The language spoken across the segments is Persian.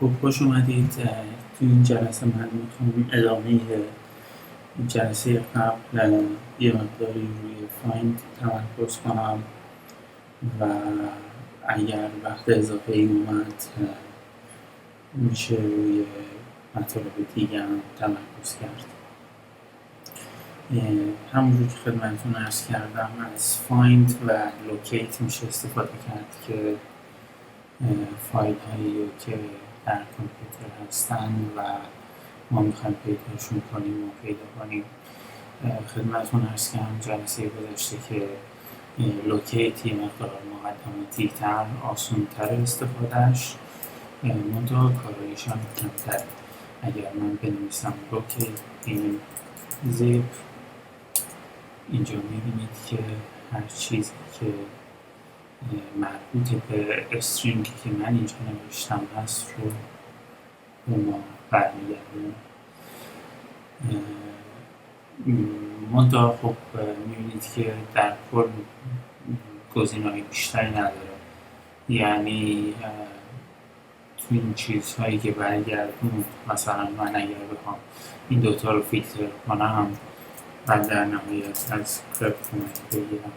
خب خوش اومدید. تو این جلسه من میخوام ادامه جلسه قبل یه مقداری روی فایند تمرکز کنم و اگر وقت اضافه ای اومد میشه روی مطالب دیگه هم تمرکز کرد. همونجور که خدمتتون عرض کردم از فایند و لوکیت میشه استفاده کرد که فایل هایی که در کامپیوتر هستن و ما میخوایم پیداشون کنیم و پیدا کنیم. خدمتتون عرض کردم جلسه گذشته که لوکیت یه مقدار مقدماتی تر، آسون تر استفادهش، منتها کارایش هم کمتر. اگر من بنویسم لوکیت این زیپ، اینجا میبینید که هر چیزی که مربوط به استرینگی که من اینجا نوشتم هست رو به ما برمیگردونه. منتها خب میبینید که در کل گزینه‌های بیشتری نداره، یعنی تو این چیزهایی که برگردون، مثلا من اگر بخوام این دوتا رو فیلتر کنم و در نهایت از کرپ کمک بگیرم،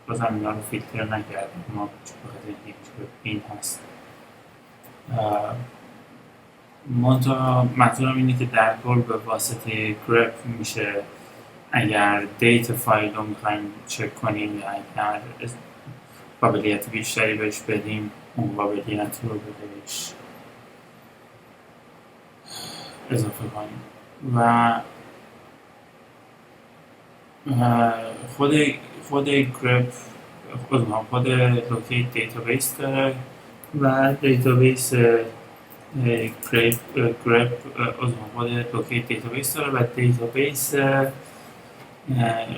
بازم اینا رو فیلتر نکردیم، ما بخاطر اینکه این هست. منتها مطلبم اینه که در کل به واسطه گرپ میشه اگر دیت فایل رو میخوایم چک کنیم یا اگر قابلیت بیشتری بهش بدیم، اون قابلیت رو بهش اضافه کنیم. و خود گرپ خود لوکیت دیتابیس داره و دیتابیس گرپ خود لوکیت دیتابیس داره و دیتابیس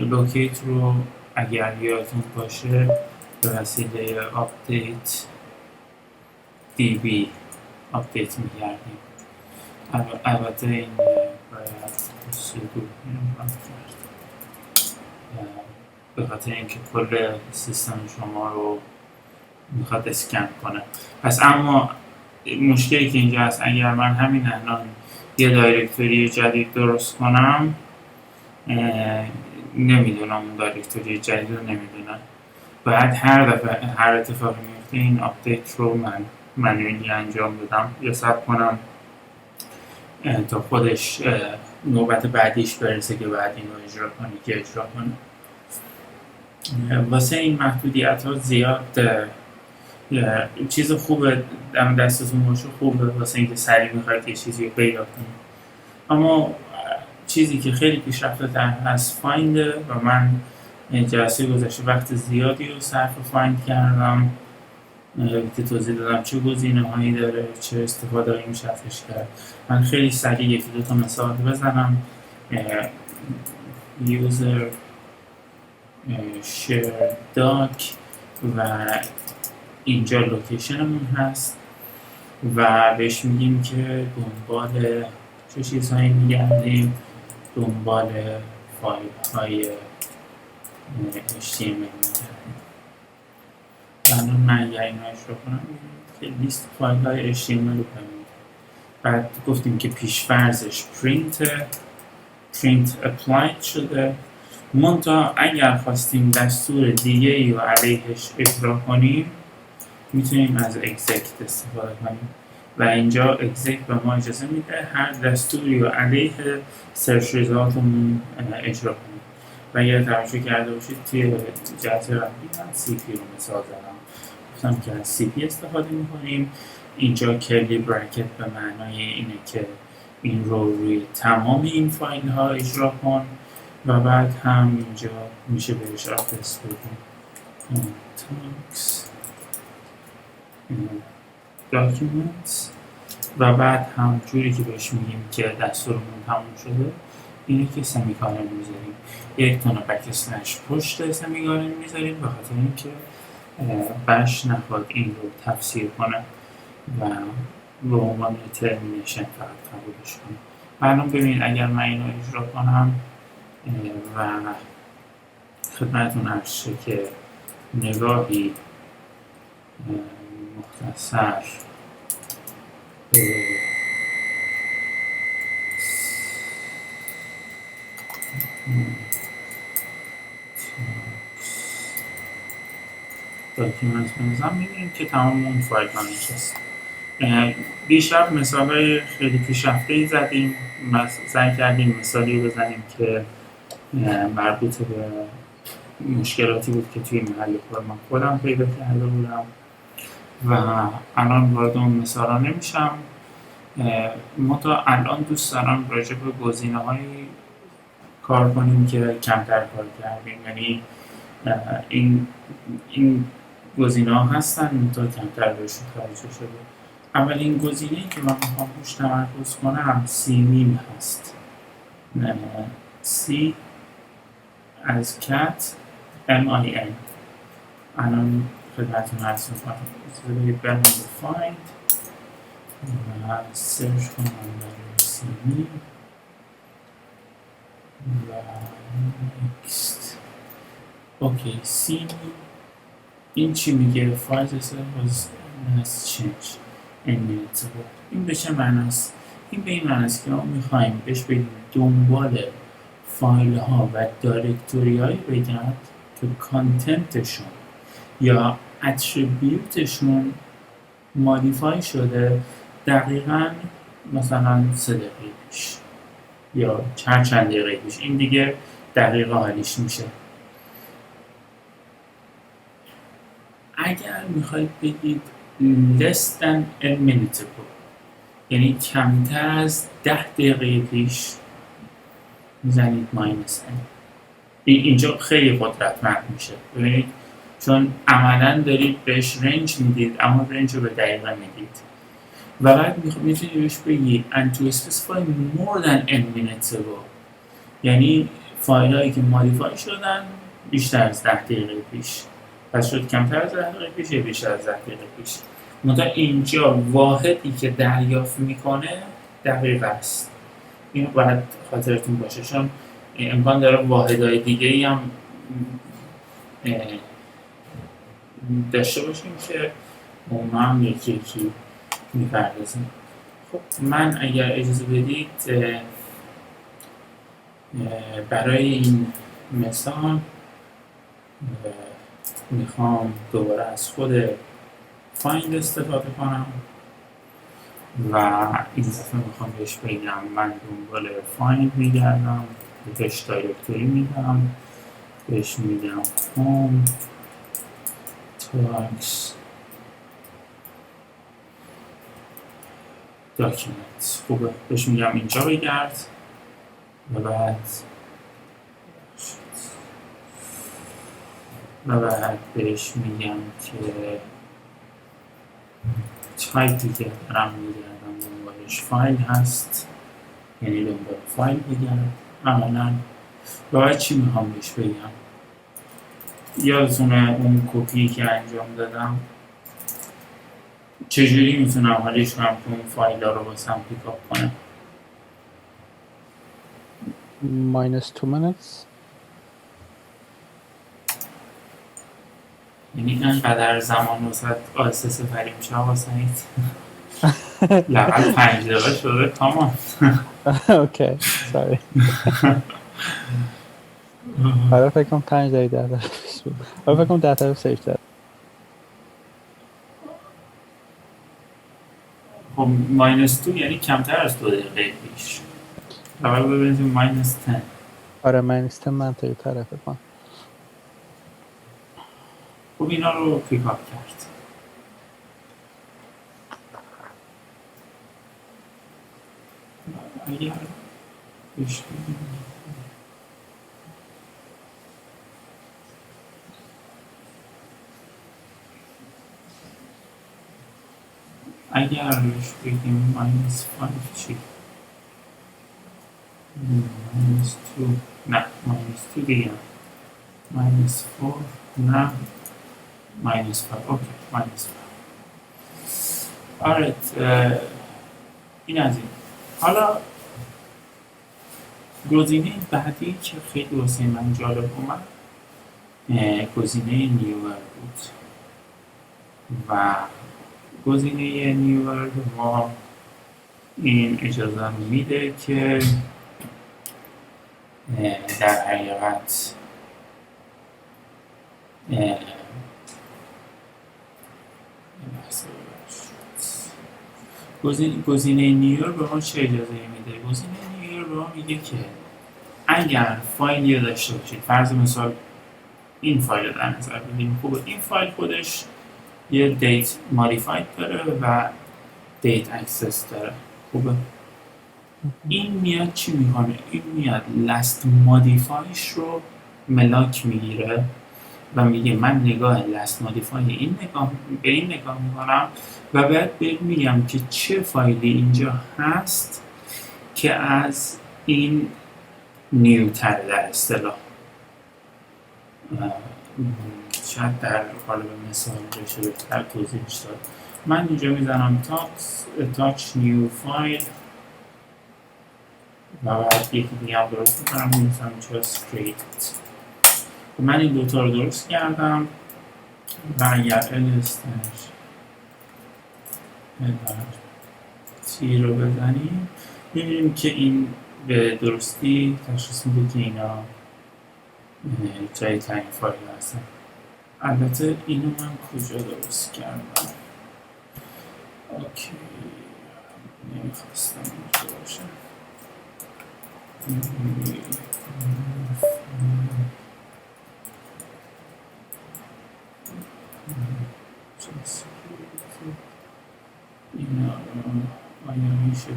لوکیت رو اگر یادتون باشه به وسیله آپدیت دی آپدیت می‌کردیم. البته این باید سودو کرد به خاطر اینکه کل سیستم شما رو میخواد اسکن کنه. پس اما مشکلی که اینجا هست، اگر من همین الان یه دایرکتوری جدید درست کنم، نمیدونم اون دایرکتوری جدید رو نمیدونم، باید هر دفعه هر اتفاقی میفته این آپدیت رو من منویلی انجام بدم یا صبر کنم تا خودش نوبت بعدیش برسه که بعد این رو اجرا کنه. واسه این محدودیت ها زیاد چیز خوبه دم دستتون باشه، خوبه واسه اینکه سریع میخواید یه چیزی رو پیدا کنید. اما چیزی که خیلی پیشرفته تر هست فاینده و من جلسه گذشته وقت زیادی رو صرف فایند کردم که توضیح دادم چه گزینه هایی داره، چه استفاده هایی میشه ازش کرد. من خیلی سریع یکی دو تا مثال بزنم. یوزر شیر داک و اینجا لوکیشنمون هست و بهش میگیم که دنبال چه چیزهایی میگردیم، دنبال فایل های HTML میگردیم. الان من اگر این رو اجرا کنم که لیست فایل های HTML رو ببینیم. بعد گفتیم که پیش‌فرضش print applied شده، منتها اگر خواستیم دستور دیگه ای رو علیهش اجرا کنیم میتونیم از exec استفاده کنیم و اینجا exec به ما اجازه میده هر دستوری رو علیه سرچ ریزالتمون اجرا کنیم. و اگر توجه کرده باشید توی جلسه قبلی من CP رو مثال زدم، گفتم که از CP استفاده میکنیم. اینجا کرلی براکت به معنای اینه که این رو روی تمام این فایل ها اجرا کن و بعد هم اینجا میشه بهش آدرس بدیم documents و بعد هم جوری که بهش میگیم که دستورمون تموم شده اینه که سمیکالن میذاریم، یک تونه بک‌اسلش پشت سمیکالن میذاریم به خاطر اینکه بش نخواد این رو تفسیر کنه و به عنوان ترمینیشن فقط قبولش کنه. الان ببینید اگر من اینو اجرا کنم و خدمتتون عرض شه که نگاهی مختصر به داکیومنت بنویسم می‌بینیم که تمام اون فایل ها نشست. دیشب مثال‌های خیلی پیشرفته‌ای زدیم، سعی کردیم مثالی رو بزنیم که مربوط به مشکلاتی بود که توی محل کار من خودم پیدا کرده بودم و الان وارد اون مثالا نمیشم. تا الان دوست دارم راجع به گزینه‌هایی کار کنیم که کمتر کار کردیم، یعنی این گزینه‌ها هستن تا کمتر بهشون توجه شده. اولین گزینه‌ای که من میخوام روش تمرکز کنم سیمیم هست. سی از کت MIN. الان خدمتتون عرض می‌کنم. برم به فایند و سرچ کنم برای سیمیم و نکست. اوکی، سیمیم این چی میگه؟ فایل از چنج این به چه معناست؟ این به این معناست که ما میخوایم بهش بگیم دنبال فایل ها و دایرکتوری هایی بگرد که کانتنتشون یا اتریبیوتشون مادیفای شده دقیقاً مثلا 3 دقیقه پیش یا چند دقیقه پیش. این دیگه دقیقه حالیش میشه. اگر میخواید بگید less than a minute ago، یعنی کمتر از 10 دقیقه پیش، میزنید ماینس n. اینجا خیلی قدرتمند میشه، ببینید، چون عملا دارید بهش رنج میدید اما رنج رو به دقیقه میدید و بعد میتونید بهش بگید and to specify more than n minutes ago، یعنی فایل هایی که مادیفای شدن بیشتر از 10 دقیقه پیش. پس شد کمتر از 10 دقیقه پیش یا بیشتر از 10 دقیقه پیش. منتها اینجا واحدی که دریافت میکنه دقیقه است. اینو باید خاطرتون باشه، چون امکان داره واحدهای دیگه ای هم داشته باشیم که اونا هم یکی میپردازیم. خب من اگر اجازه بدید برای این مثال میخوام دوباره از خود فایند استفاده کنم و این دفعه میخوام بهش بگم من دنبال فایند میگردم، بهش دایرکتوری میدم، بهش میگم هوم تاکس داکیومنت. خوبه، بهش میگم اینجا بگرد و بعد بهش میگم که تایپی که دارم میگردم دنبالش فایل هست، یعنی دنبال فایل بگرد. عملا باید چی میخوام بهش بگم؟ یادتونه اون کپی که انجام دادم چجوری میتونم حالیش کنم که اون فایل ها رو باسم پیکاپ کنم؟ -2 minutes. یعنی انقدر زمان واسه آهسته سپری میشه آقا سعید؟ لقل 5 دقیقه شده کامان. اوکی ساری. حالا فکر کنم 5 دقیقه 10 دقیقه پیش بود. حالا فکر کنم 10 دقیقه سیف داره. خب -2 یعنی کمتر از 2 دقیقه پیش. اول ببینیم -10. آره -10 منطقی تره فکر کنم. خب اینا رو پیکاپ کرد. اگر بهش بگیم -5 چی؟ -2 نه، -2 دیگه -4 نه، -5 اوکی، -5. alright، این از این. حالا گزینه بعدی که خیلی واسه من جالب اومد گزینه نیور بود و گزینه نیور ما این اجازه میده که در حقیقت گزینه نیور به ما چه اجازه میده؟ گزینه نیور به ما میگه که اگر فایلی رو داشته باشید، فرض مثال این فایل رو در نظر بگیریم. خوبه، این فایل خودش یه دیت مودیفاید داره و دیت اکسس داره. خوبه، این میاد چی میکنه؟ این میاد لاست مودیفایش رو ملاک میگیره و میگه من نگاه لاست مودیفای این نگاه به این نگاه میکنم و بعد بهت میگم که چه فایلی اینجا هست که از این نیوتر در اصطلاح. شاید در قالب مثال بشه بهتر توضیحش داد. من اینجا میزنم تاچ نیو فایل و بعد یکی دیگه هم درست میکنم میزنم just create. من این دوتا رو درست کردم و اگر تی رو بزنیم میبینیم که این به درستی تشخیص میده که اینا جای تعیین فایل هستن. البته اینو من کجا درست کردم؟ اوکی، نمیخواستم اینجا باشه. اینا آیا میشه به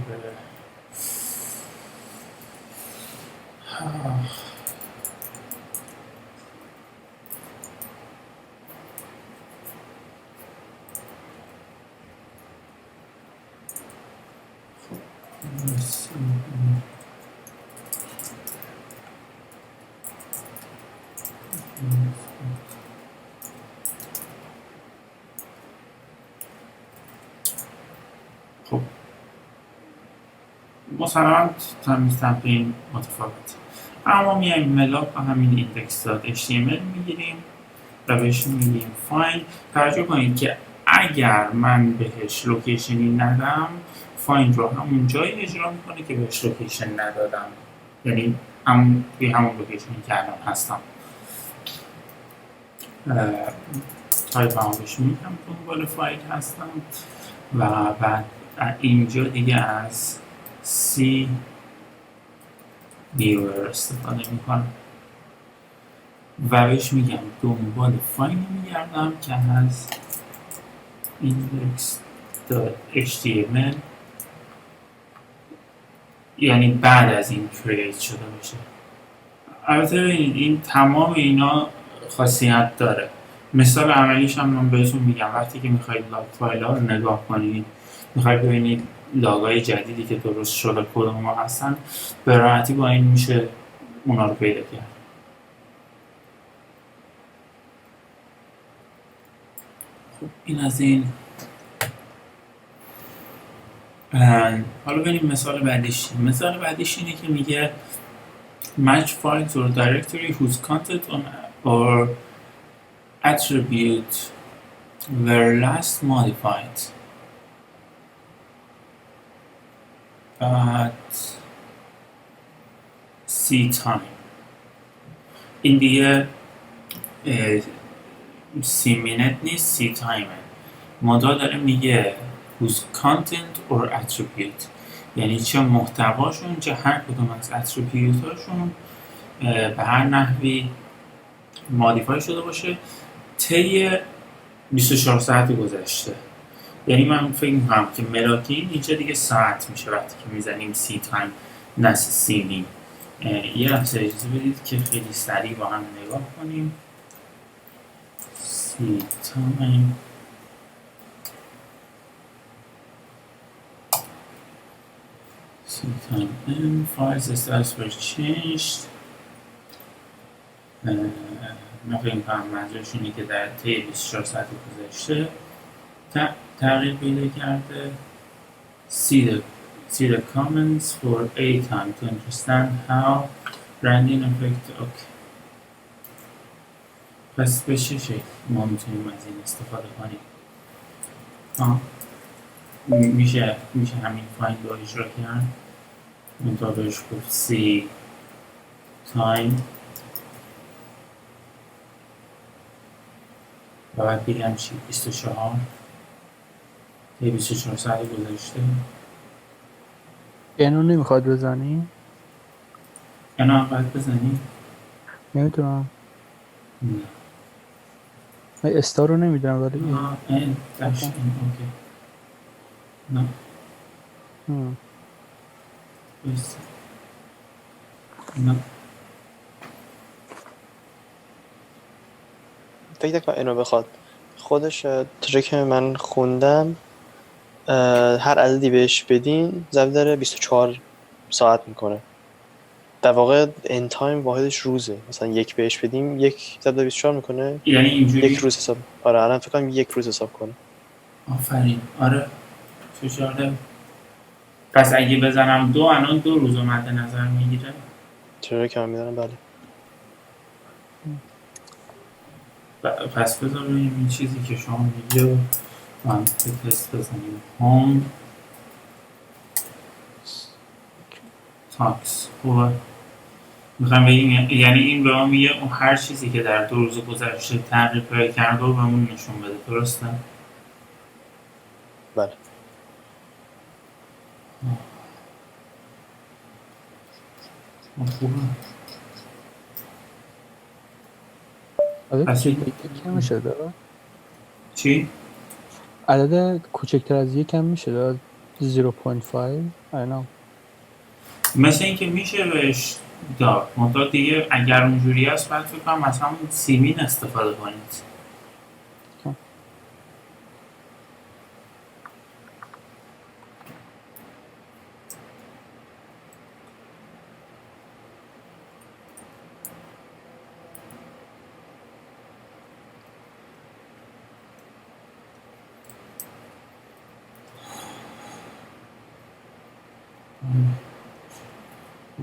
خب مسلماً تمرین متفاوت، اما میایم ملاک با همین ایندکس دات HTML میگیریم و بهش میگیم فایند. توجه کنید که اگر من بهش لوکیشنی ندم، فایند رو همون جایی اجرا میکنه که بهش لوکیشن ندادم، یعنی توی همون لوکیشنی که الان هستم. تایپ هم بهش میگم دنبال فایل هستم و بعد اینجا دیگه از سی ویور استفاده میکنم و بهش میگم دنبال فایلی میگردم که از index.html، یعنی بعد از این کرییت شده باشه. البته این تمام اینا خاصیت داره. مثال عملیش هم من بهتون میگم. وقتی که میخواید لاگ فایل ها رو نگاه کنید، میخواید ببینید لاگ‌های جدیدی که درست شده کدوم ها هستن، به راحتی با این میشه اونا رو پیدا کرد. خب این از این. حالا بریم مثال بعدیش. مثال بعدیش اینه که میگه match files or directory whose content or attribute were last modified at C time. این دیگه سی مینت نیست، سی تایمه. مدل داره میگه whose content or attribute، یعنی چه محتواشون چه هر کدوم از اتریبیوت هاشون به هر نحوی مودیفای شده باشه طی 24 ساعت گذشته. یعنی من فکر میکنم که ملاکین اینجا دیگه ساعت میشه وقتی که میزنیم سی تایم نه سی نیم. یه لحظه اجازه بدید که خیلی سریع با هم نگاه کنیم. سی تایم m files status were changed. من فکر میکنم منظورش اینه که در طی 24 ساعت گذشته تغییر پیدا کرده. see the comments for a time to understand how branding affect. Okay. پس به چه شکل ما میتونیم از این استفاده کنیم؟ میشه همین فایند رو اجرا کرد. منطقه بهش گفت سی تایم و بعد بگم چی؟ 24 یه 24 ساعت گذاشته. اینو نمیخواد بزنی؟ اینا هم باید بزنیم؟ نمیتونم. نه. من استار رو نمیدونم ولی این این داشت این اوکی. نه بس نه. فکر نکنم اینو بخواد خودش. چیزی که من خوندم هر عددی بهش بدین ضرب داره 24 ساعت میکنه. در واقع ان تایم واحدش روزه. مثلا یک بهش بدیم یک ضرب داره 24 میکنه. یعنی اینجوری؟ یک روز حساب. آره الان فکر کنم یک روز حساب کنه. آفرین. آره چه پس اگه بزنم دو الان 2 روز رو مد نظر میگیره. چرا که من میدونم. بله. پس بذار ببینیم این چیزی که شما میگه رو با هم تست بزنیم. هوم تاکس خوبه. میخوام بگیم یعنی این به ما میگه اون هر چیزی که در 2 روز گذشته تغییر پیدا کرده و بهمون نشون بده. درسته؟ بله. خوبه. عدد پس کوچکتر هم میشه داد؟ چی؟ عدد کوچکتر از یک هم میشه داد؟ 0.5 اینا. مثل اینکه میشه بهش داد منتها دیگه اگر اونجوری هست باید فکر کنم مثلا سیمین استفاده کنید.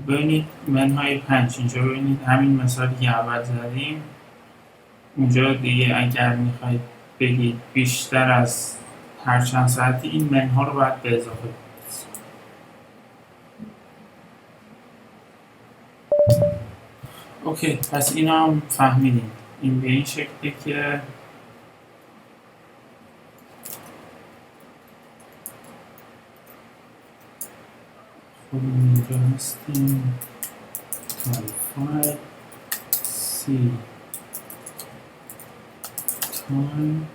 ببینید منهای 5 اینجا ببینید همین مثالی که اول زدیم اونجا دیگه اگر میخواید بگید بیشتر از هر چند ساعتی این منها رو باید به اضافه کنید. اوکی پس اینا هم فهمیدیم. این به این شکلی که خب اینجا هستیم فایل سی تایم.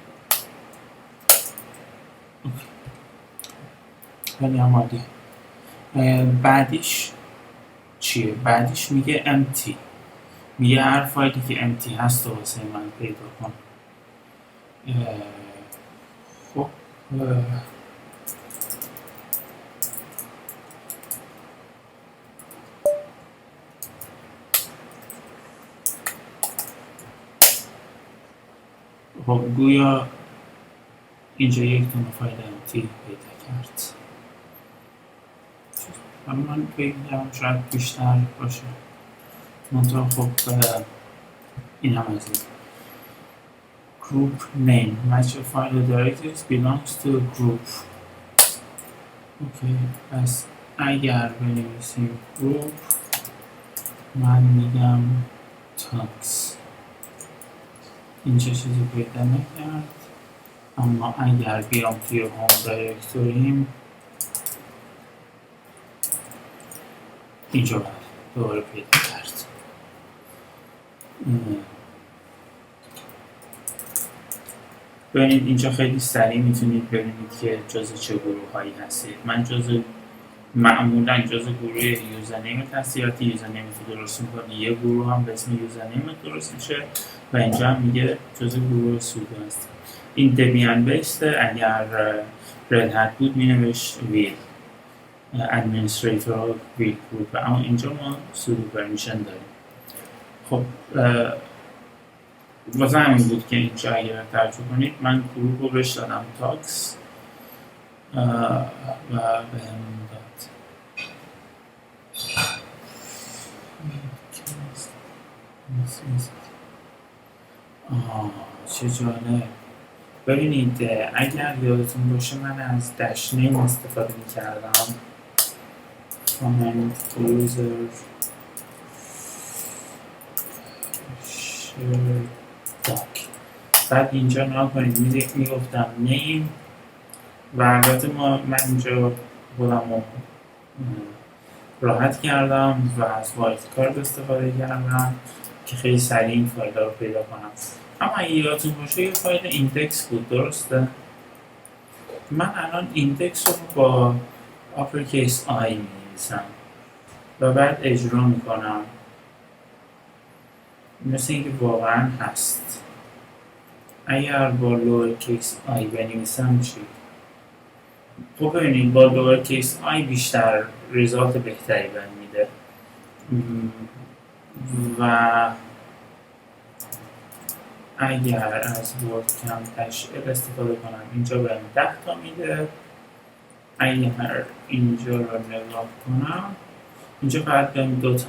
اوکی خیلی هم عالی. بعدیش چیه؟ بعدیش میگه empty. میگه هر فایلی که empty هست رو واسه من پیدا کن. خب گویا اینجا یک دونه فایل empty پیدا کرد. اما من بگم شاید بیشتر باشه. منطقه خب این هم از این group name match a file directories belongs to a group. اوکی پس اگر بنویسیم group من میگم tags. این چه چیزی پیدا نکرد اما اگر بیام توی هوم دایرکتوریم اینجا دوباره پیدا کرد. ببینید اینجا خیلی سریع میتونید ببینید که جز چه گروه هایی هستید. من معمولا جز گروه یوزرنیم تسهیلاتی یوزرنیم رو درست میکنی یه گروه هم به اسم یوزرنیم درست میشه و اینجا هم میگه جز گروه سودو هست. این دبیان بیسته. اگر رد هت بود مینوشت ویل ادمنستریتور ویل بود و اما اینجا ما سودو پرمیشن داریم. خب واسه همین بود که اینجا اگر ترجمه کنید من گروه رو بهش دادم تاکس و به همین داد. چه جالب. ببینید اگر یادتون باشه من از دش نیم استفاده می‌کردم. فایند یوزر داک. بعد اینجا نگاه کنید میگفتم نیم و البته من اینجا خودم رو راحت کردم و از وایلد کارت استفاده کردم که خیلی سریع این فایل رو پیدا کنم. اما اگه یادتون باشه یه فایل ایندکس بود، درسته؟ من الان ایندکس رو با آپرکیس آی می نویسم و بعد اجرا میکنم مثل اینکه واقعا هست. اگر با لورکیس آی بنویسم چی؟ خب ببینید با لورکیس آی بیشتر ریزالت بهتری بهم میده و اگر از ورد کم تشعیل استفاده کنم اینجا بهم 10 تا میده. اگر اینجا رو نگاه کنم اینجا فقط بهم 2 تا میده.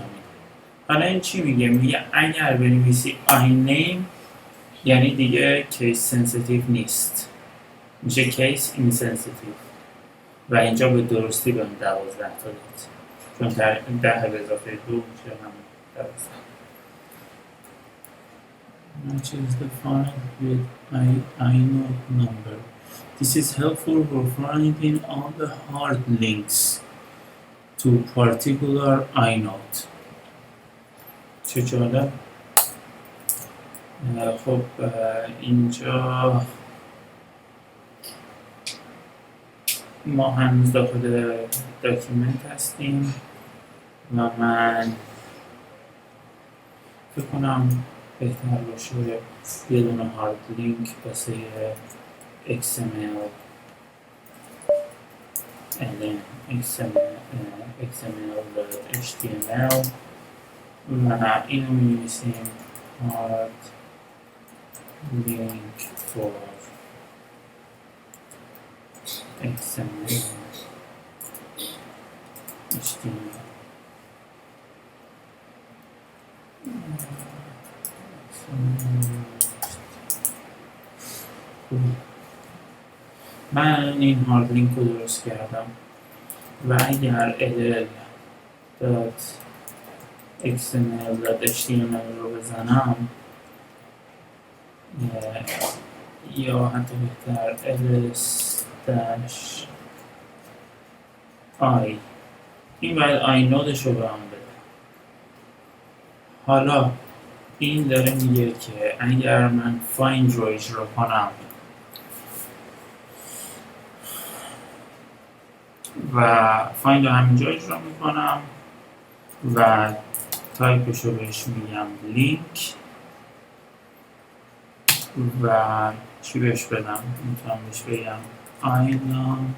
حالا این چی میگه؟ میگه اگر بنویسی آی نیم یعنی دیگه کیس سنسیتیو نیست، میشه کیس اینسنسیتیو و اینجا به درستی بهم 12 تا دید چون 10 به اضافه 2 میشه هم 12. Which is defined with inode number. This is helpful for finding all the hard links to particular inode. چه جالب. خب اینجا ما هنوز داخل داکیومنت هستیم و من فکر کنم بهتر باشه یه دونه هارد لینک واسه XML XML.html و اینو می‌نویسیم hard link for XML HTML. من این هارد لینک رو درست کردم و اگر ll.xml.html رو بزنم یا حتی بهتر ls-i این باید آی نودش رو به هم بده. حالا این داره میگه که اگر من فایند رو اجرا کنم و فایند رو همینجا اجرا میکنم و تایپش رو بهش میگم لینک و چی بهش بدم؟ میتونم بهش بگم آینام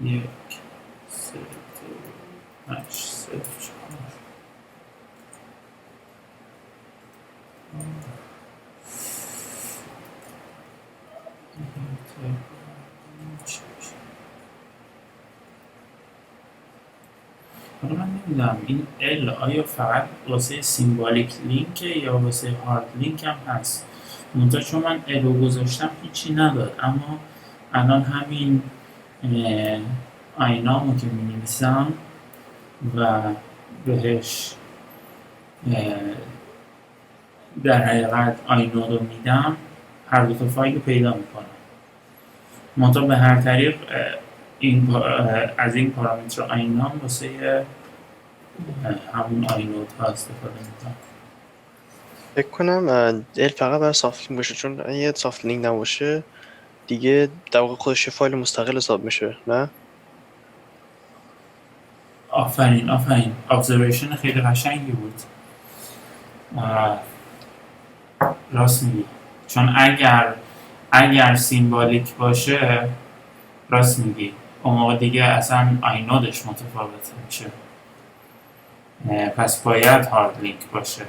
1 3 2 8 0 4 حالا من نمیدونم این ال آیا فقط واسه سیمبولیک لینکه یا واسه هارد لینک هم هست. منتها چون من ال رو گذاشتم هیچی نداد، اما الان همین آینامو که می نویسم و بهش در حقیقت آینود رو میدم هر دو تا فایل رو پیدا میکنم. منتها به هر طریق از این پارامتر آینام واسه همون آینود ها استفاده میکنم. فکر کنم ال فقط برای سافت لینک باشه، چون اگه سافت لینک نباشه دیگه در واقع خودش فایل مستقل حساب میشه، نه؟ آفرین ابزرویشن خیلی قشنگی بود. راست میگی، چون اگر سیمبولیک باشه راست میگی اون موقع دیگه اصلا آینودش متفاوت میشه، پس باید هارد لینک باشه.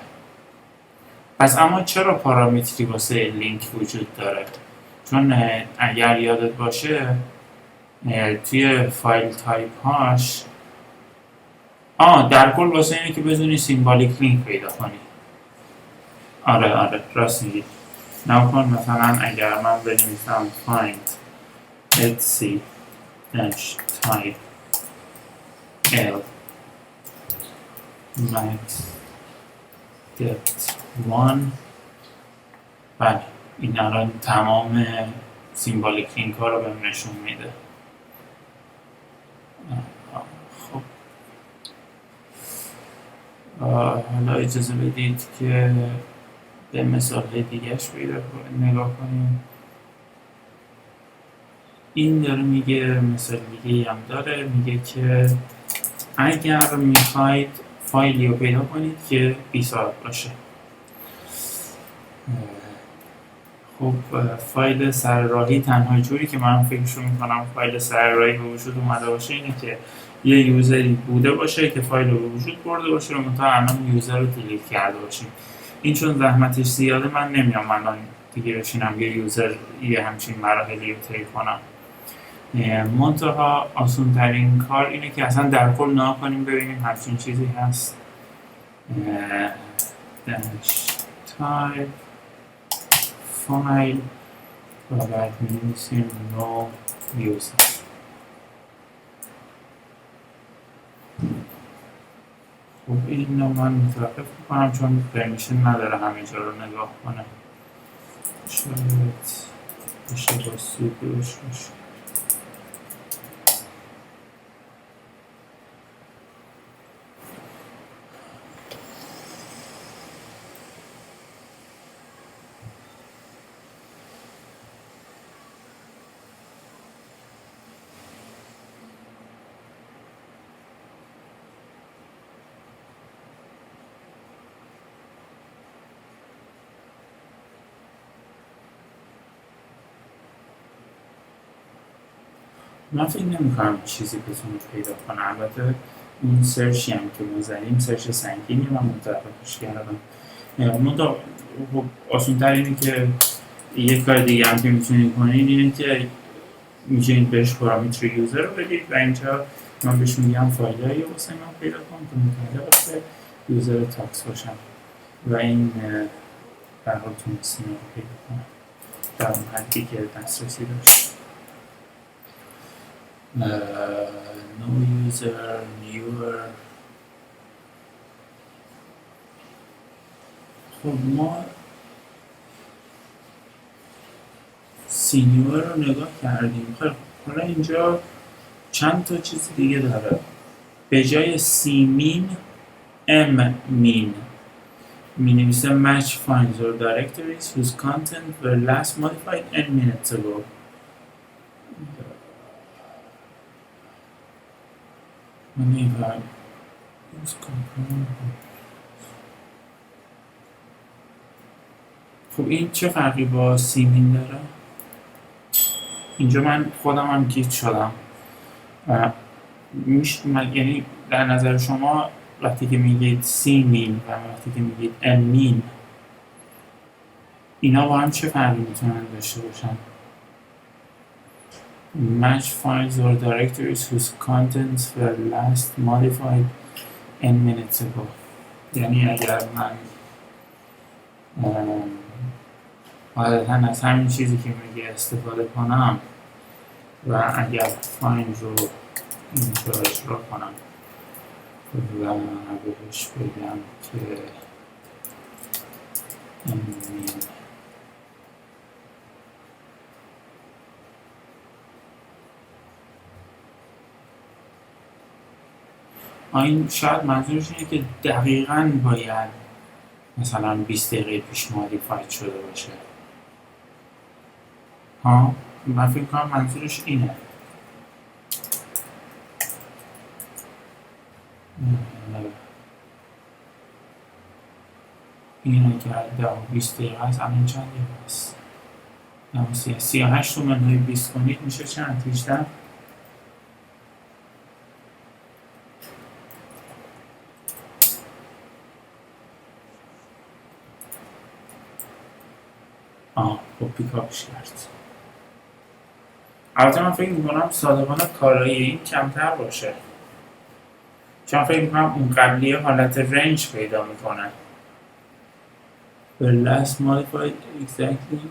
پس اما چرا پارامتری واسه لینک وجود داره؟ چون اگر یادت باشه توی فایل تایپ هاش در کل واسه اینه که بتونی سیمبولیک لینک پیدا کنی. آره راست میگی. نکن مثلا اگر من بنویسم فایند etsy dash type l max depth 1. بله این الان تمام سیمبولیک لینک ها رو بهم نشون میده. خب حالا اجازه بدید که به مثال دیگهش نگاه کنیم. این داره میگه مثال دیگه هم داره، میگه که اگر میخواید فایلی رو پیدا کنید که 20 ساعت باشه. خب فایل سرراهی تنها جوری که من فکرشو میکنم فایل سرراهی به وجود اومده باشه اینه که یه یوزری بوده باشه که فایل رو به وجود برده باشه و منتها الان یوزر رو دیلیت کرده باشیم. این چون زحمتش زیاده من نمیام الان دیگه بشینم یه یوزر یه همچین مراحلی رو طی کنم. منتها آسون ترین کار اینه که اصلا در کل نگاه کنیم ببینیم همچین چیزی هست. تایپ فایل و بعد می‌نویسیم نو یوزر. خب این رو من متوقف میکنم چون پرمیشن نداره همه جا رو نگاه کنه. شاید بشه با سودوش باشه. من فکر نمی‌کنم چیزی بتونه پیدا کنه. البته اون سرچی هم که ما زدیم سرچ سنگینی من متوقفش کردم. منتها خب آسان‌تر اینه که یک کار دیگه هم که میتونید کنید اینه که میتونید بهش پارامتر یوزر رو بدید و اینجا من بهش میگم فایلایی رو واسه من پیدا کن که متعلق به یوزر تاکس باشن و این در حال تونستیم رو پیدا کنم در اون حدی که دسترسی داشت. no user newer. خب ما سینیور رو نگاه کردیم. خب حالا اینجا چند تا چیز دیگه داره. به جای سی مین ام مین می نویسه match finds or directories whose content were last modified n minutes ago. خب این چه فرقی با سیمین داره؟ اینجا من خودم هم گیت شدم. یعنی در نظر شما وقتی که میگید سیمین و وقتی که میگید امین اینا با هم چه فرقی میتونن داشته باشن؟ match files or directories whose contents were last modified n minutes ago. یعنی اگر من عادتا از همین چیزی که میگه استفاده کنم و اگر فایند رو اینجا اجرا کنم و بهش بگم که این شاید منظورش اینه که دقیقاً باید مثلا 20 دقیقه پیش مودیفاید شده باشه. من فکر کنم منظورش اینه. این اگر 20 دقیقه هست الان چند دقیقه هست؟ 38 رو منهای 20 کنید میشه چند؟ 18؟ خب پیکاپش کرد. البته من فکر میکنم صادقانه کارایی این کمتر باشه چون فکر میکنم اون قبلیه حالت رنج پیدا میکنه. the last modified exactly.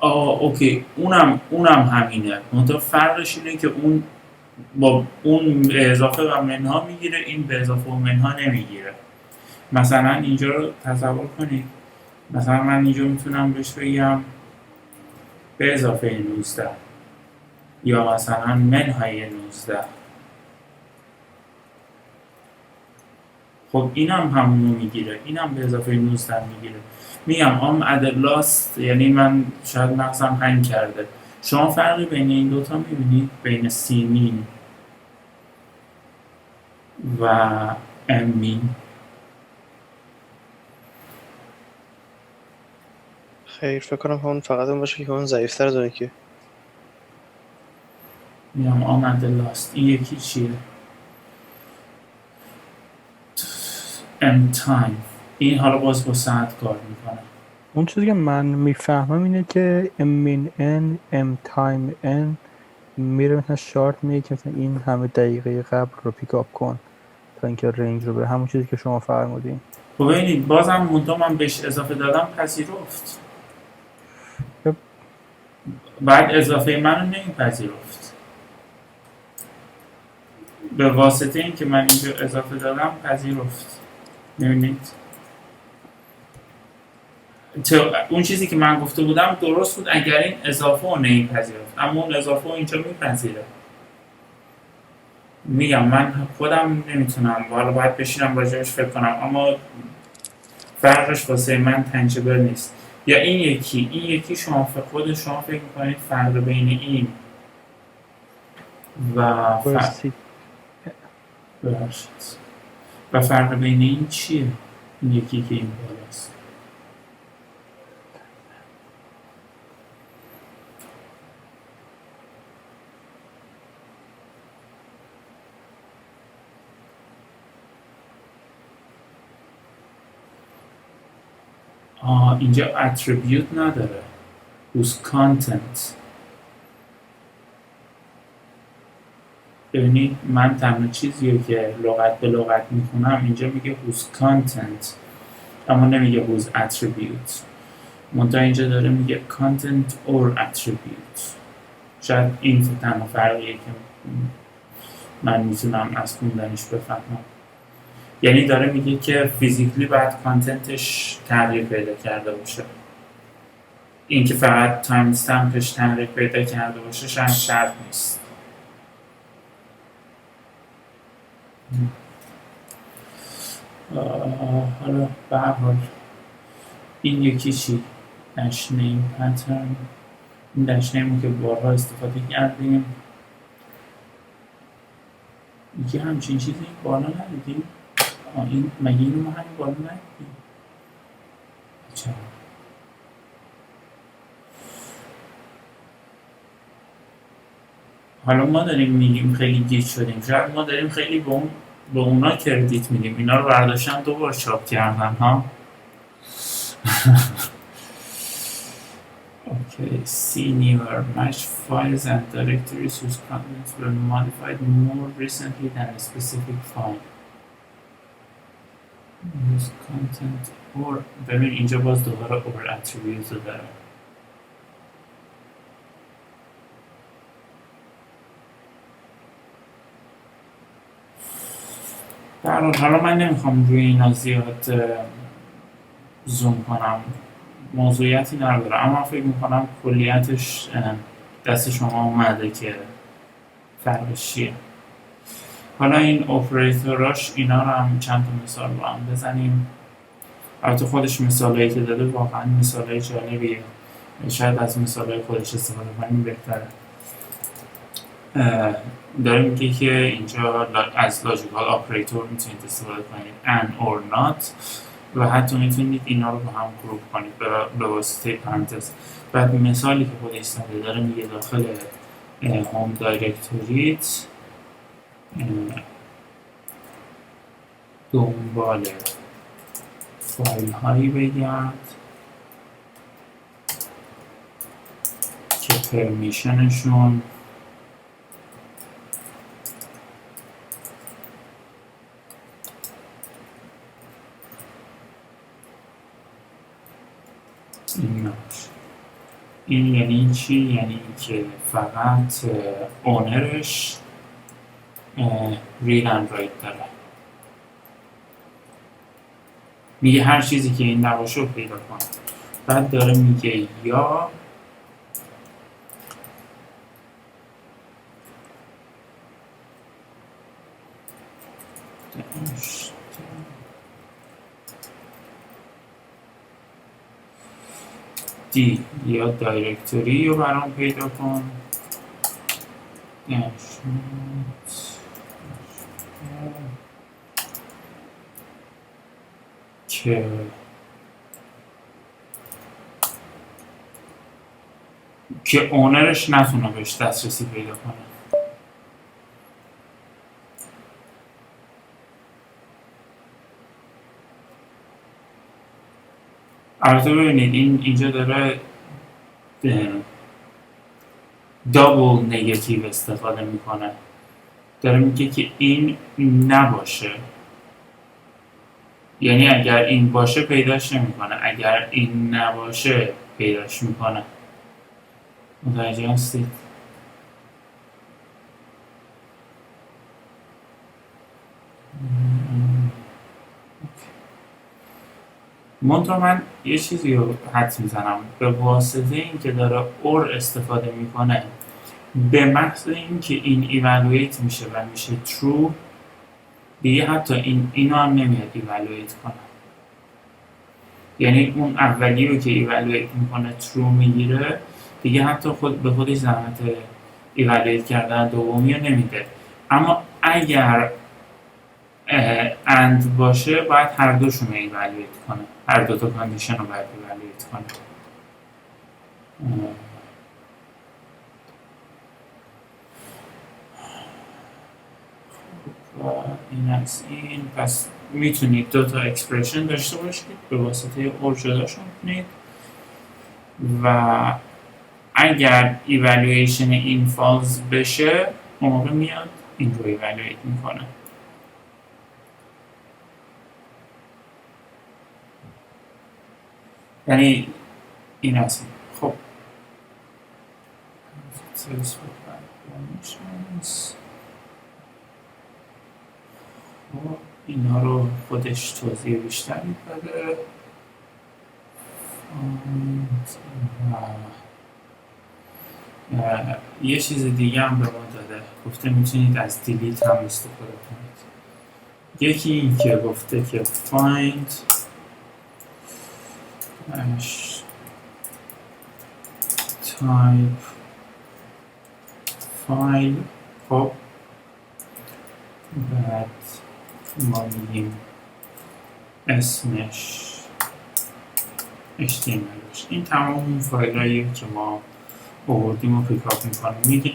اوکی، اونم همینه. منتها فرقش اینه که اون با اون به اضافه و منها میگیره، این به اضافه و منها نمیگیره. مثلا اینجا رو تصور کنید، مثلا من اینجا میتونم بهش بگم به اضافه 19 یا مثلا منهای 19. خب اینم همونو میگیره، اینم به اضافه 19 میگیره. میگم at the last، یعنی من شاید مغزم هنگ کرده. شما فرقی بین این دوتا میبینید؟ بین سیمین و امین؟ خیر فکر کنم همون فقط اون باشه که اون ضعیفتر داره که میگم at the last. این یکی چیه؟ M time. این حالا باز با ساعت کار میکنه. اون چیزی که من میفهمم اینه که امین ان ام تایم ان میره مثلا شارت میگه که مثلا این همه دقیقه قبل رو پیک اپ کن تا اینکه رنج رو به همون چیزی که شما فرمودین. خب ببینید بازم منتها من بهش اضافه دادم پذیرفت. خب. بعد اضافه منو نمیپذیرفت. به واسطه این که من اینجا اضافه دادم پذیرفت. میبینید؟ اون چیزی که من گفته بودم درست بود اگر این اضافه رو نمیپذیرفت، اما اون اضافه رو اینجا میپذیره. میگم من خودم نمیتونم، حالا باید بشینم راجعش فکر کنم، اما فرقش واسه من تنجبل نیست. یا این یکی شما خود شما فکر میکنید فرق بین این و فرق بین این چیه؟ این یکی که این بالاست. اینجا اتریبیوت نداره، whose content. ببینید من تنها چیزیه که لغت به لغت میخونم اینجا میگه whose content، اما نمیگه whose attribute. منتها اینجا داره میگه content or attribute. شاید این تنها فرقیه که من میتونم از خوندنش بفهمم. یعنی داره میگه که فیزیکلی باید کانتنتش تغییر پیدا کرده باشه. این که فقط تایم استمپش تغییر پیدا کرده باشه شاید شرط نیست. حالا به هر حال این یکی چی؟ داش نیم پترن. این داش نیمو که بارها استفاده کردیم. یکی همچین چیزی بالا ندیدیم؟ این مگه اینو ما همین بالا ندیدیم؟ چرا؟ حالا ما داریم میگیم خیلی گیج شدیم، شاید ما داریم خیلی به اونا کردیت میدیم. اینا رو برداشتن دوبار چاپ کردن ها. Okay, see newer match files and directories whose contents were modified more recently than a specific file. Use content or ببین اینجا باز دوباره over attributes رو داره. حالا من نمیخوام روی اینا زیاد زوم کنم، موضوعیتی نداره، اما فکر میکنم کلیتش دست شما اومده که فرقش چیه. حالا این اپراتوراش اینا رو هم چند تا مثال با هم بزنیم. البته خودش مثالایی که داده واقعا مثالای جالبیه، شاید از مثالای خودش استفاده کنیم بهتره. داره میگه که اینجا از لاجیکال اپراتور میتونید استفاده کنید and or not و حتی میتونید اینا رو با هم گروپ کنید به واسطه پرانتز. بعد مثالی که خودش داره میگه داخل هوم دایرکتوریت دنبال فایل هایی بگرد که پرمیشنشون این نباشه. این یعنی چی؟ یعنی که فقط اونرش ریل اند رایت داره. میگه هر چیزی که این نباشه رو پیدا کن. بعد داره میگه یا دی یا دایرکتوری رو برام پیدا کن. که اونرش نتونه بهش دسترسی پیدا کنه. البته ببینید اینجا داره دابل نگاتیو استفاده میکنه. داره میگه که این نباشه، یعنی اگر این باشه پیداش نمیکنه، اگر این نباشه پیداش میکنه. متوجه هستید؟ منتها من یه چیزی رو حدس میزنم، به واسطه این که داره اور استفاده میکنه، به محض این که این ایوالویت میشه و میشه true، دیگه حتی اینو هم نمیاد ایوالویت کنه. یعنی اون اولی رو که ایوالویت میکنه true میگیره، دیگه حتی به خودش زحمت ایوالویت کردن دومی رو نمیده. اما اگر and باشه باید هر دوشون رو ایوالویت کنه، هر دو تا کاندیشن رو باید ایوالویت کنه. و این از این. پس میتونید دو تا اکسپرشن داشته باشید، به واسطه اور جداشون کنید و اگر ایوالویشن این فالز بشه اون موقع میاد این رو ایوالویت میکنه. یعنی این از این. خب اینا رو خودش توضیح بیشتری بده. یه چیز دیگه هم به ما داده، گفته میتونید از دیلیت هم استفاده کنید. یکی این که گفته که فایند تایپ فایل. خب بعد ما میگیم اسمش HTML. این تمام اون فایل هایی که ما آوردیم و پیکاپ میکنیم.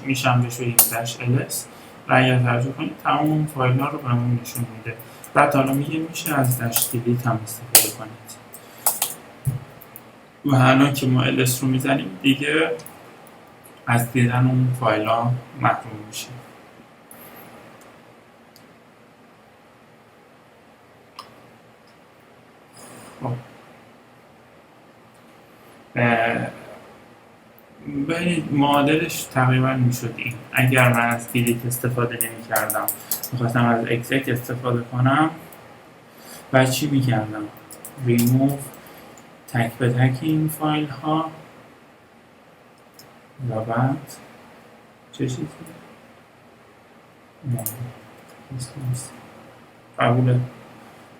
میشم بهش بگیم -ls و اگر ترجمه کنید تمام اون فایل ها رو بهمون نشون میده. بعد حالا میگه میشه از دیلیت هم استفاده کنید. و الان که ما ls رو میزنیم دیگه از دیدن اون فایل ها محروم میشه. خب ببینید معادلش تقریبا میشد این. اگر من از دیلیت استفاده نمی کردم، میخواستم از اگزیت استفاده کنم، بعد چی میکردم؟ ریموو تک به تک این فایل ها و بعد چه چیزی؟ قبوله.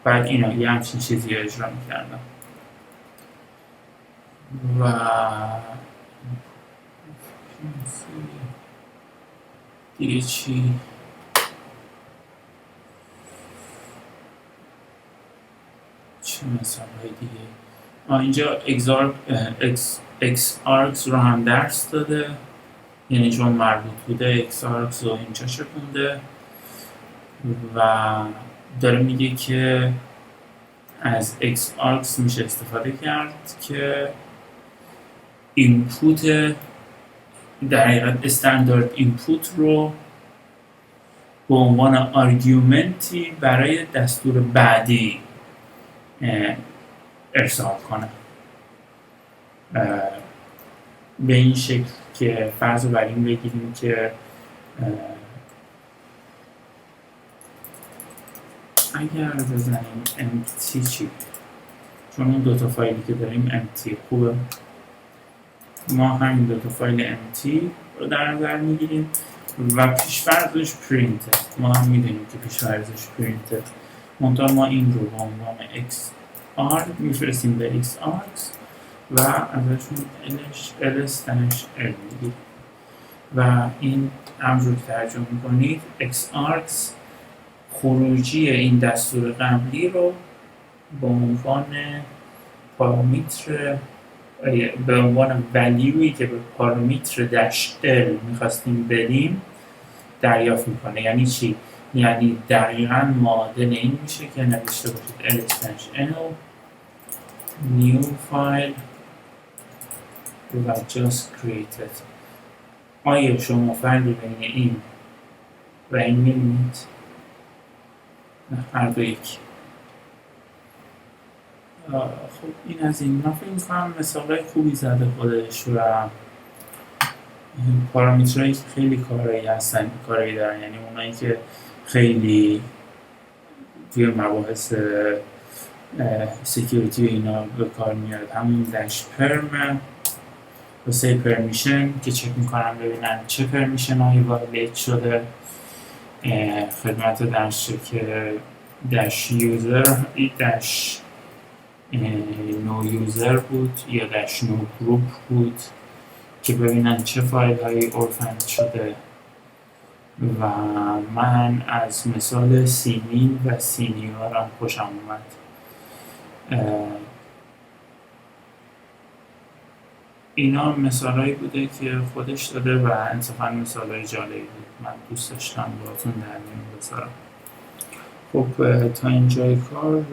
بعد اینا یه همچین چیزی اجرا میکردم و دیگه چی؟ چه مثال های دیگه؟ اینجا x-args رو هم درس داده، یعنی چون مربوط بوده x-args رو اینجا شکونده و داره میگه که از x-args میشه استفاده کرد که اینپوت در حقیقت استاندارد اینپوت رو به عنوان آرگومنتی برای دستور بعدی ارسال کنه. به این شکل که فرض رو بر این بگیریم که اگر بزنیم empty چی؟ چون اون دوتا فایلی که داریم empty خوبه، ما همین دوتا فایل empty رو در نظر میگیریم و پیش‌فرضش پرینته. ما هم میدونیم که پیش‌فرضش پرینته، منتها ما این رو به عنوان xr میفرستیم به xargs و ازشون ls-l میگیریم و این امر رو ترجمه کنید xargs خروجی این دستور قبلی رو به عنوان پارامتر، به عنوان ولیویی که به پارامتر -l میخواستیم بدیم دریافت میکنه. یعنی چی؟ یعنی دقیقاً معادل این میشه که نوشته باشید l new file و just created. آیا شما فرقی بین این و این میبینید؟ نه، هر دو یک. خب این از این. من فکر می‌کنم مثالای خوبی زده خودش و پارامترهایی که خیلی کارایی هستن، کارایی دارن، یعنی اونایی که خیلی توی مباحث سکیوریتی و اینا به کار میاد، همون داش پرم واسه پرمیشن که چک میکنن ببینن چه پرمیشن هایی وایلیت شده، خدمت داش یوزر داش نو یوزر بود یا داش نو گروپ بود که ببینن چه فایل هایی اورفند شده. و من از مثال سیمین و سینیور هم خوشم اومد. اینا مثالایی بوده که خودش داده و انصافا مثالای جالبی بود، من دوست داشتم باهاتون در میون بذارم. خب تا اینجای کار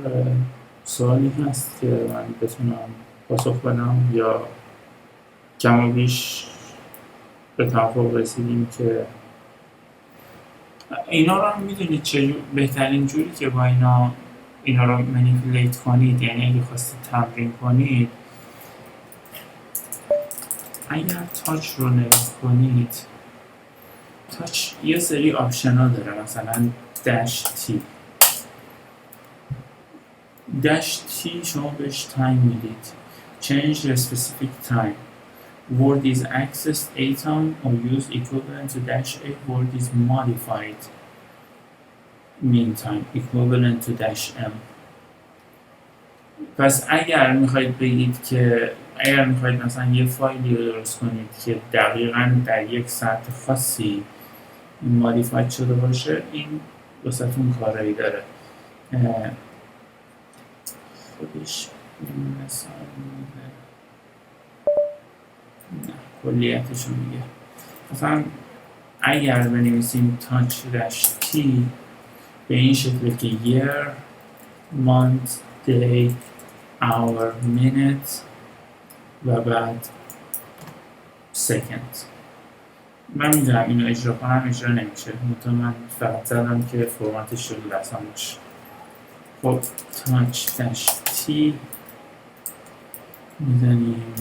سوالی هست که من بتونم پاسخ بدم یا کم و بیش به توافق رسیدیم که اینا رو هم میدونید چه بهترین جوری که با اینا رو منیپولیت کنید، یعنی اگه خواستید تمرین کنید، اگر تاچ رو نگاه کنید، تاچ یه سری آپشن ها داره، مثلا داش تی شما بهش تایم میدید، change the specific time, word is accessed a time or used equivalent to dash a, word is modified mean time equivalent to dash m. پس اگر میخواید مثلا یه فایلی رو درست کنید که دقیقاً در یک ساعت خاصی مودیفاید شده باشه، این واسهتون کارایی داره. خودش مثال میده، نه کلیتشو میگه. مثلا اگر بنویسیم تاچ داش تی به این شکل که year, month, day, hour, minute و بعد second. من میدونم اینو اجرا کنم اجرا نمیشه، منطقه من فقط زدم که فرمتش رو لازم باشه. خب تاچ داش تی میزنیم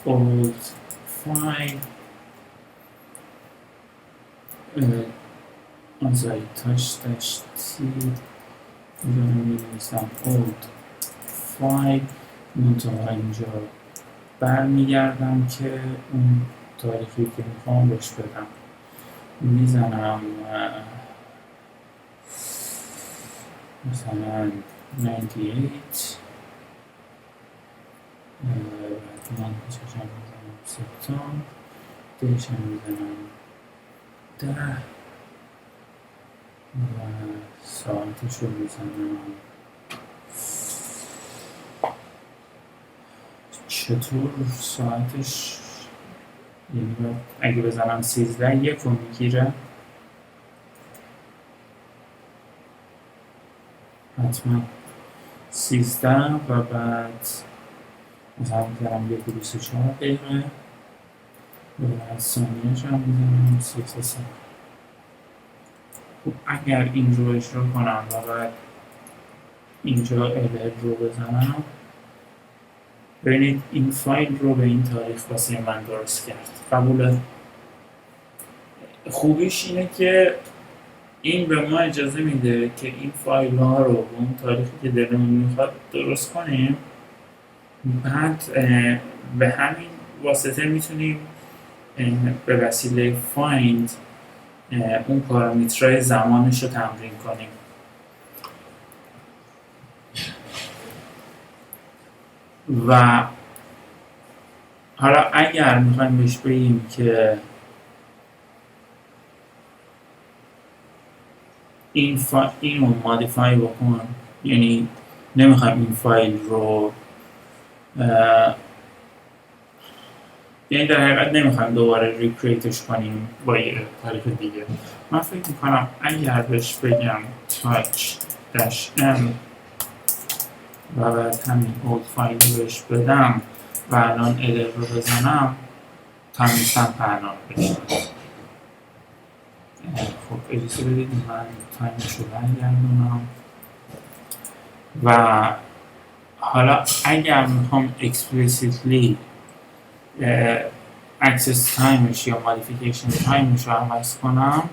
old file تاچ داش تی می‌نویسم old file، منتها اینجا برمیگردم که اون تاریخی که میخوام بهش بدم، میزنم مثلا 98 من چشم میزنم سپتامبر، دیشم میزنم 10 و ساعتش رو میزنم چطور ساعتش، یعنی اگه بزنم 13 یک رو میگیره حتما 13 و بعد مثلا میزنم 1:24 دقیقه و بعد ثانیه‌ش هم میزنم 33. خب اگر این رو اجرا کنم و بعد اینجا ال رو بزنم ببینید این فایل رو به این تاریخ واسه من درست کرد. قبوله. خوبیش اینه که این به ما اجازه میده که این فایل ها رو به اون تاریخی که دلمون میخواد درست کنیم. بعد به همین واسطه میتونیم به وسیله فایند اون پارامترهای زمانش رو تمرین کنیم. و حالا اگر میخوایم بهش بگیم که این رو مادیفای بکن، یعنی نمیخوایم این فایل رو یعنی در حقیقت نمیخوایم دوباره ریکریتش کنیم با یه تاریخ دیگه. من فکر میکنم اگر بهش بگم touch-m و بعد همین اولد فایل رو بهش بدم و الان ادر رو بزنم تمیزتن پرنامه بشم. خب اجازه بدید من تایمش رو برگردونم و حالا اگر میخوام explicitly access timeش یا modification timeش رو عوض کنم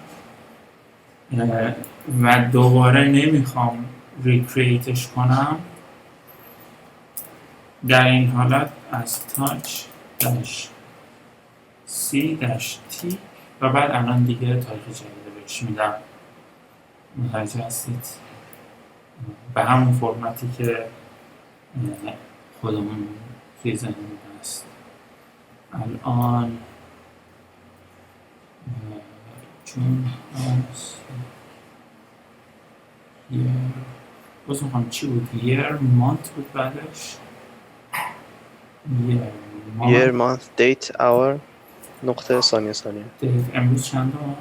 و دوباره نمیخوام recreateش کنم، در این حالت از touch-c-t و بعد الان دیگه تاریخ جدید بهش میدم. متوجه هستید؟ به همون فرمتی که خودمون توی ذهنمون هست. الان چون باز میخوام چی بود؟ year month بود بعدش year month date hour نقطه ثانیه. امروز چند ها؟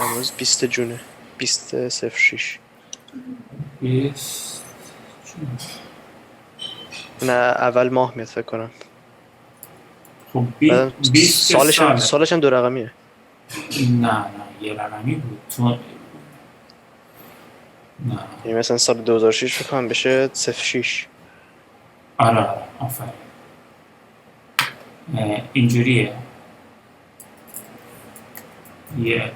امروز 20 جونه 20/06. 20 جون. نه اول ماه میاد فکر کنم. خب 20 سالش هم 2 رقمیه. نه یه رقمی بود تو. نه یعنی مثلا سال 2006 فکر کنم بشه 06. آره آفرین. اینجوریه year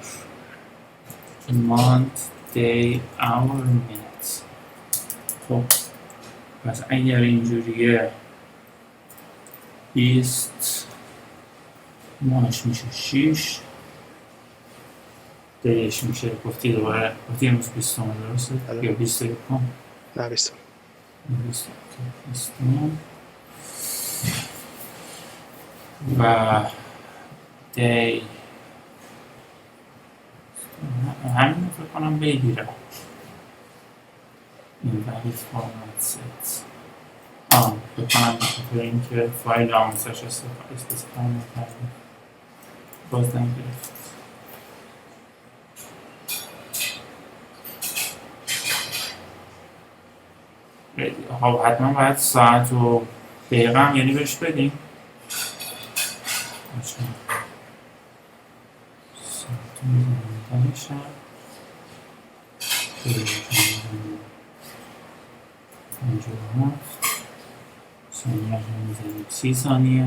month day hour minute. خب پس اگر اینجوریه 20 ماهش میشه 6 دیش میشه گفتی دوباره گفتی امروز 20 درسته؟ یا 21 نه 20 و دی همین فکر کنم بگیرم این ولی فرمت ست فکر کنم بخاطر اینکه فایل آموزش استفاده نکردیم باز نگرفت. خب حتما باید ساعت و دقیقه هم یعنی بهش بدیم. ساعت و میزنیم ثانیه رو میزنیم 30 ثانیه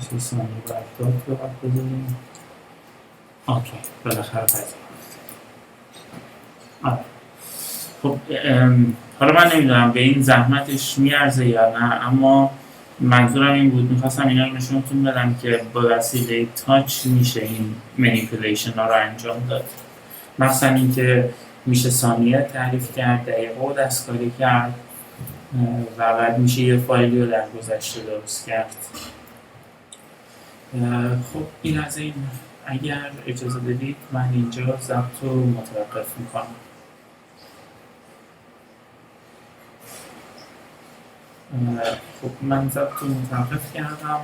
30 ثانیه باید داد رو باید بزنیم. اوکی بالاخره پذیر. خب حالا من نمیدونم به این زحمتش میارزه یا نه، اما منظورم این بود میخواستم اینا رو نشونتون بدم که با وسیله تاچ میشه این منیپولیشن ها رو انجام داد. مثلا اینکه میشه ثانیه تعریف کرد، دقیقه رو دستکاری کرد و بعد میشه یه فایلی رو در گذشته درست کرد. خب این از این. اگر اجازه بدید من اینجا ضبط رو متوقف میکنم. خب من ضبط رو متوقف کردم.